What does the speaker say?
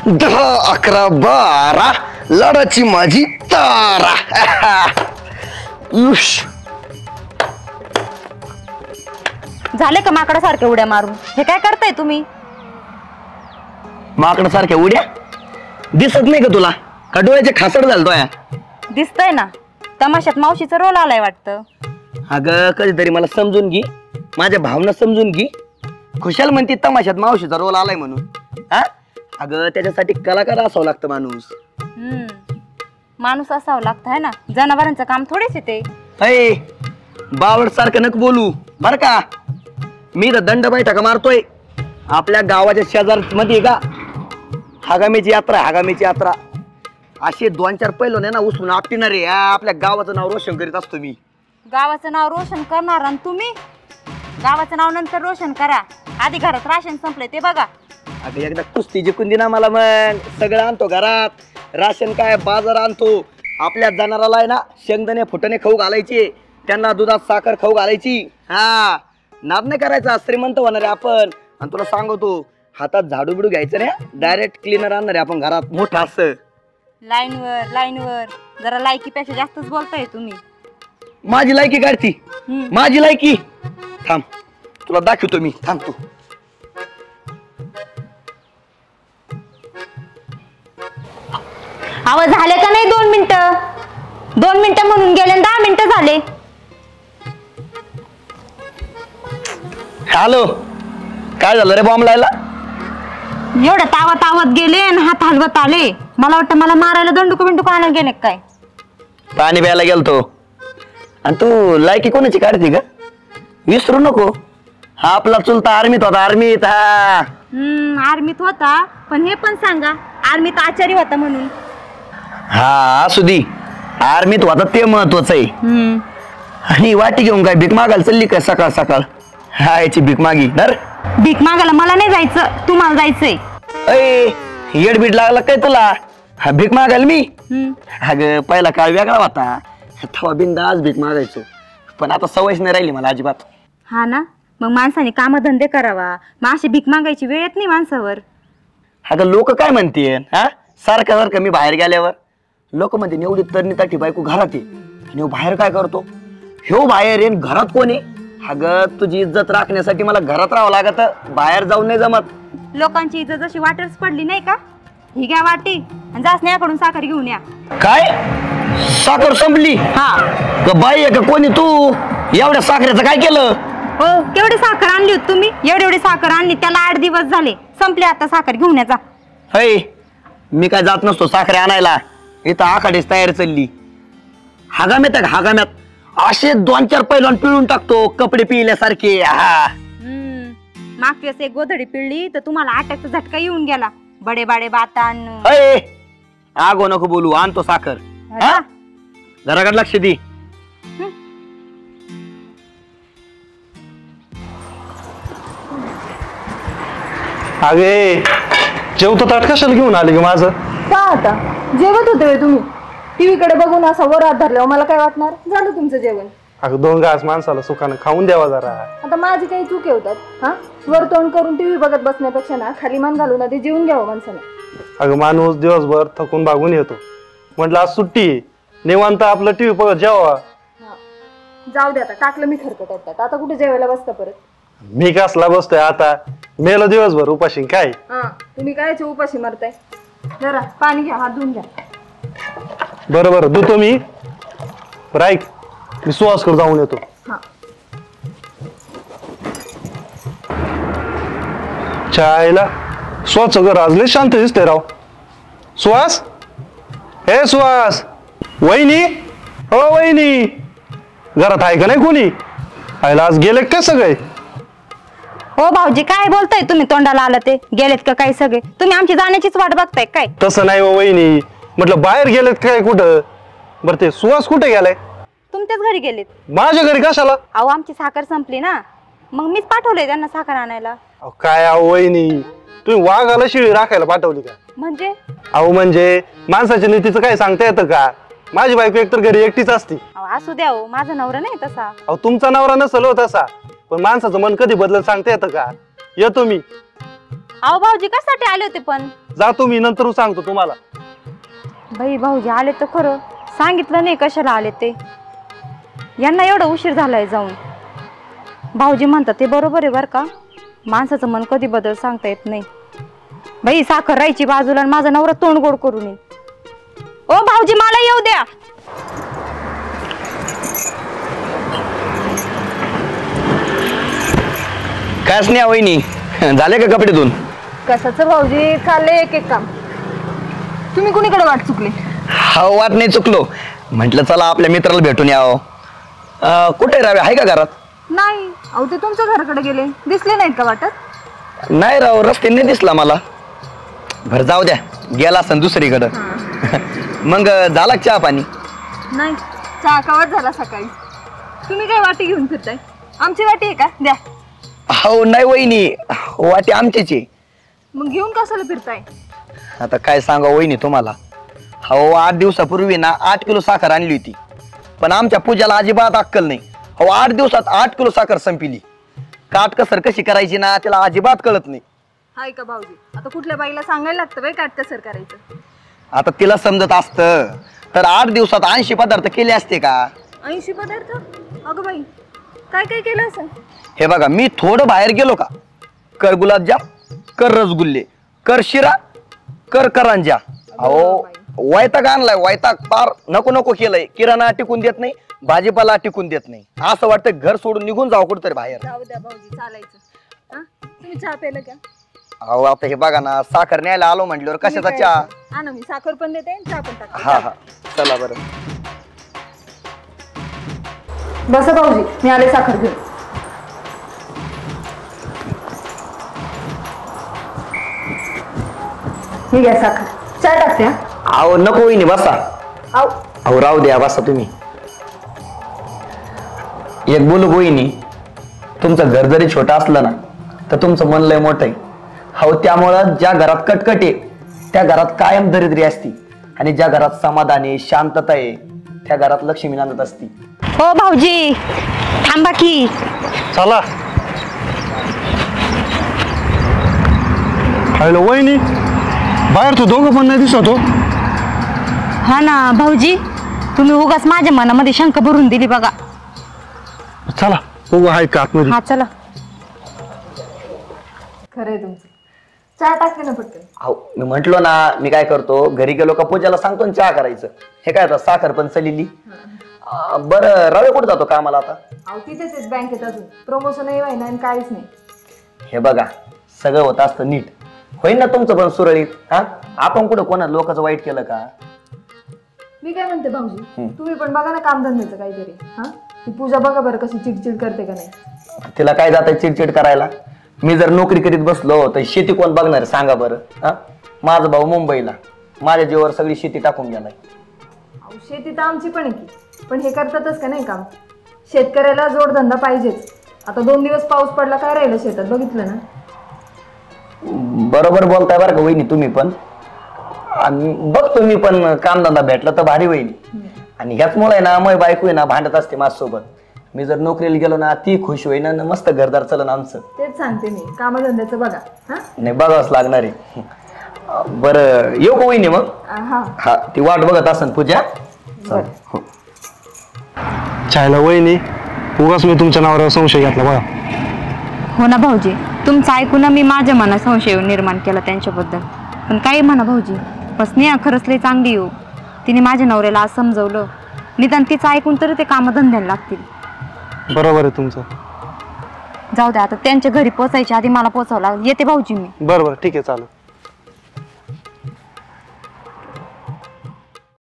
दहा अकरा बारा लढाची माझी तारा. झाले का माकडासारखे उड्या मारून? हे काय करताय तुम्ही? माकडासारख्या उड्या दिसत नाही का तुला? का डोळ्याचे खासड झालतोय? दिसतंय ना, तमाशात मावशीचा रोल आलाय वाटतं. अगं कधीतरी मला समजून घे, माझ्या भावना समजून घे. खुशाल म्हणते तमाशात मावशीचा रोल आलाय म्हणून. हा अगं त्याच्यासाठी कलाकार असावं लागतं माणूस. माणूस असावं लागतं है ना, जनावरांचं काम थोडेच येते. अय बावड सारखं नको बोलू बर का. मी तर दंड बैठका मारतोय आपल्या गावाच्या शेजार मध्ये का. हगामीची यात्रा, हगामीची यात्रा. असे 2-4 पैलू ना उचलून आपटिणारे आपल्या गावाचं नाव रोशन करीत असतो मी. गावाचं नाव रोशन करणार आणि तुम्ही गावाचं नाव नंतर रोशन करा. आधी घरात राशन संपले ते बघा. अगं एकदा कुस्ती जिंकून दे ना मला, मग सगळं आणतो घरात. राशन काय बाजार आणतो. आपल्या जनावराला आहे ना शेंगदाणे फुटाणे खाऊ घालायचे, त्यांना दुधात साखर खाऊ घालायची. हा नाद नाही करायचा, श्रीमंत होणार आहे आपण. आणि तुला सांगतो हातात झाडू बिडू घ्यायचं नाही, डायरेक्ट क्लीनर आणणार आहे आपण घरात मोठं असं. लाईनवर जरा लायकीपेक्षा जास्तच बोलताय तुम्ही. माझी लायकी काढती, माझी लायकी. थांब तुला दाखवतो मी, थांब तू. आवाज झाले का नाही? 2 मिनिटं 2 मिनिटं म्हणून गेले, 10 मिनिटं झाले. हॅलो, काय झालं रे बॉम्ब लायला? एवढं तावत गेले आणि हात हलवत आले. मला वाटतं मला मारायला दंडुक आणायला गेले काय. पाणी प्यायला गेलतो. आणि तू लायकी कोणाची काढते का? विसरू नको, हा आपला चुलता आर्मीत होता. आर्मीत आर्मीत होता, पण हे पण सांगा आर्मीत आचारी होता म्हणून. हा असू दे, आर्मीत होता ते महत्वाचं आहे. आणि वाटी घेऊन काय भीक मागायला चालली काय सकाळ सकाळ? हा याची भीक मागी डर. भीक मागायला मला नाही जायचं, तुम्हाला जायचंय. अय येडबीड लागला काय तुला? हा भीक मागायला मी? अगं पहिला काळ वेगळा होता, थवा बिंदास भीक मागायचो. पण आता सवयच नाही राहिली मला अजिबात. हा ना, मग माणसाने कामधंदे करावा, मग अशी भीक मागायची वेळ येत नाही माणसावर. अगं लोक काय म्हणते, हा सारखं मी बाहेर गेल्यावर लोक म्हणते एवढी तरणी ताठी बायको घरात आहे आणि बाहेर काय करतो? ह्यो बाहेर येईन, घरात कोण आहे? अगं तुझी इज्जत राखण्यासाठी मला घरात राहावं लागत, बाहेर जाऊन नाही जमत. लोकांची इज्जत जशी वाटच पडली नाही का? ही घ्या वाटी आणि जासण्याकडून साखर घेऊन या. काय साखर संपली? हा बाई आहे का कोणी? तू एवढ्या साखरेचं काय केलं? हो, केवढी साखर आणली होती तुम्ही? एवढी साखर आणली, त्याला 8 दिवस झाले, संपली. आता साखर घेऊन याचा. हय मी काय जात नसतो साखरे आणायला, इथं आखाडीच तयार चालली. हगाम्यात आहे हगाम्यात असे 2-4 पैलवान पिळून टाकतो कपडे पिळल्यासारखे. मागच्या एक गोधडी पिळली तर तुम्हाला अटॅकचा झटका येऊन गेला. बडे बाडे बातान. आगो नको बोलू, आणतो साखर. घराकडे लक्ष दे. अगे जेवतो ताट कशाला घेऊन आले ग माझं? का आता जेवत होते तुम्ही? टीव्ही कडे बघून असा वर हात धरल्यावर मला काय वाटणार? झालं तुमचं जेवण. अगं 2 घास माणसाला सुखानं खाऊन द्यावा जरा. आता माझी काही चूक होतात? हा वर तोंड करून टीव्ही बघत बसण्यापेक्षा ना खाली मान घालून आधी जेवून घ्यावं माणसाने. अगं माणूस दिवसभर थकून भागून येतो, म्हटलं आज सुट्टी निवांत आपलं टीव्ही बघत जेवा. जाऊ दे, आता टाकलं मी खरकट. आता कुठे जेवायला बसता परत? मी कसला बसतोय आता? मेलो दिवसभर उपाशी काय? तुम्ही काय उपाशी मारताय? जरा पाणी घ्या, हात धुवून घ्या. बरोबर धुतो मी. ऐक, मी सुहासकडे जाऊन येतो. चायला सुहास घर आज लय शांत दिसते राव. सुहास, हे सुहास. वहिनी, हो वहिनी, घरात आहे का नाही कोणी? आयला आज गेले काय सगळे? हो भाऊजी, काय बोलताय तुम्ही? तोंडाला आलं ते गेलेत का काय सगळे? तुम्ही आमची जाण्याचीच वाट बघताय काय? तसं नाही हो वहिनी, म्हटलं बाहेर गेलेत काय कुठं? बरं ते सुहास कुठे गेलाय? तुमच्याच घरी गेलेत. माझ्या घरी कशाला? अहो आमची साखर संपली ना, मग मीच पाठवलंय त्यांना साखर आणायला. काय अहो वहिनी, तुम्ही वाघाला शिळी राखायला पाठवली का? म्हणजे? अहो म्हणजे माणसाच्या नीतीचं काय सांगता येतं का? माझी बायको एकतर घरी एकटीच असती. अहो असू द्या हो, माझा नवरा नाही तसा. अहो तुमचा नवरा नसल होत तसा, पण माणसाचं मन कधी बदलत सांगता येतं का? येतो मी. अहो भाऊजी कशासाठी आले होते पण? जातो मी, नंतर सांगतो तुम्हाला. बाई भाऊजी आले तर खरं, सांगितलं नाही कशाला आले ते. यांना एवढा उशीर झालाय जाऊन. भाऊजी म्हणतात ते बरोबर आहे बरं का, माणसाचं मन कधी बदल सांगता येत नाही. बाई साखर राहायची बाजूला आणि माझा नवरा तोंड गोड करून येईल. ओ भाऊजी मला येऊ द्या. कायच नाही वहिनी, झाले का कपडे धुवून? कशाचं भाऊजी, चाललंय एक एक काम. तुम्ही कुणीकडे वाट चुकली? हा वाट नाही चुकलो, म्हटलं चला आपल्या मित्राला भेटून यावं. कुठे राहावे, आहे का घरात? नाही, अहो ते तुमच्या घराकडे गेले, दिसले नाहीत का वाटत? नाही राव, रस्त्याने नाही दिसला मला. बरं जाऊ द्या, गेला असन दुसरीकडं. मग झाला चहा पाणी? नाही, चहा कवाच झाला सकाळी. तुम्ही काय वाटी घेऊन फिरताय? आमची वाटी आहे का? द्या. हो नाही वहिनी, वाटी आमचीच आहे. मग घेऊन कशाला फिरताय? आता काय सांगा वहिनी तुम्हाला, हो 8 दिवसापूर्वी ना 8 किलो साखर आणली होती, पण आमच्या पूजाला अजिबात अक्कल नाही. हो 8 दिवसात 8 किलो साखर संपली. काटकसर कशी करायची ना त्याला अजिबात कळत नाही. हाय का भाऊजी, आता कुठल्या बाईला सांगायला लागतं बाई काटकसर करायचं? आता तिला समजत असतं तर 8 दिवसात 80 पदार्थ केले असते का? 80 पदार्थ? अगं बाई, काय काय केलं असं? हे बघा, मी थोडं बाहेर गेलो का, कर गुलाबजाम, कर रसगुल्ले, कर शिरा, कर करंजा. अहो वैताग आणलाय, वैताग पार नको नको केलंय. किराणा टिकून देत नाही, भाजीपाला टिकून देत नाही. असं वाटतं घर सोडून निघून जावं कुठतरी बाहेर. जाऊ द्या भाऊजी, चालायचं. तुम्ही चहा प्यायला का? अहो आता हे बघा ना, साखर न्यायला आलो म्हटल्यावर कशाचा चहा? हा ना, मी साखर पण देते चहा पण टाकते. हा हा, चला बरं. बसा भाऊजी, मी आले साखर घेऊन. ही घ्या साखर, चहा टाकते. अहो नको वहिनी, बसा. आव, अहो राहू द्या, बसा तुम्ही. एक बोलू वहिनी, तुमचं घर जरी छोटं असलं ना तर तुमचं मन लय मोठं आहे. हो त्यामुळं ज्या घरात कटकट आहे त्या घरात कायम दरिद्री असती, आणि ज्या घरात समाधान आहे, शांतता आहे, त्या घरात लक्ष्मी नांदत असती. हो भाऊजी थांबा की. चला. हॅलो वहिनी, बाहेर तो दोघं पण नाही दिसत हो. हा ना भाऊजी, तुम्ही उगाच माझ्या मनामध्ये शंका भरून दिली बघा. चला बघू आहे का आतमध्ये. हा चला. खरंय तुमचं. चहा टाकते ना पटकन. हो मी म्हंटलो ना, मी काय करतो, घरी गेलो का पूजाला सांगतो ना चहा करायचं. हे काय आता साखर पण चलिली. बरं रवे कुठे जातो कामाला आता? अहो तिथेच आहेत बँकेत, अजून प्रमोशनही व्हायना आणि काहीच नाही. हे बघा, सगळं होत असतं नीट, होईल ना तुमचं पण सुरळीत. हा, आपण कुठं कोणा लोकांचं वाईट केलं का? मी काय म्हणते भाऊजी, तुम्ही पण बघा ना कामधंद्याचं काहीतरी. हा, ती पूजा बघा बरं कशी चिडचिड करते का नाही. तिला काय जात चिडचिड करायला? मी जर नोकरी करीत बसलो तर शेती कोण बघणार सांगा बरं? हा, माझा भाऊ मुंबईला, माझ्या जीवावर सगळी शेती टाकून गेलाय. अहो शेती तर आमची पण आहे की, पण हे करतातच का नाही काम? शेतकऱ्याला जोडधंदा पाहिजेच. आता 2 दिवस पाऊस पडला, काय राहिलं शेतात बघितलं ना. बरोबर बोलताय बरं का वहिनी तुम्ही पण. आणि बघतो मी पण कामधंदा भेटला तर भारी होईल. आणि ह्याचमुळे ना मग बायको आहे ना भांडत असते माझ्यासोबत. मी जर नोकरीला गेलो ना ती खुश होईना, मस्त घरदार चलन आमचं. तेच सांगते मी, कामधंद्याचं बघा. हा नाही बघावंच लागणार आहे. बरं येऊ का वहिनी मग? हा हा, ती वाट बघत असन पूजा. हो. चायला वहिनी, उगाच मी तुमच्या नावावर संशय घेतला बघा. हो ना भाऊजी, तुमचं ऐकून मी माझ्या मनात संशय निर्माण केला त्यांच्याबद्दल. पण काही म्हणा भाऊजी, पण स्नेहा खरंच लई चांगली हो. तिने माझ्या नवऱ्याला आज समजवलं, निदान तिचं ऐकून तरी ते कामधंद्याला लागतील. बरोबर आहे तुमचं. जाऊ द्या, आता त्यांच्या घरी पोचायच्या आधी मला पोचावं लागेल. येते भाऊजी मी. बरं बरं ठीक आहे, चालेल.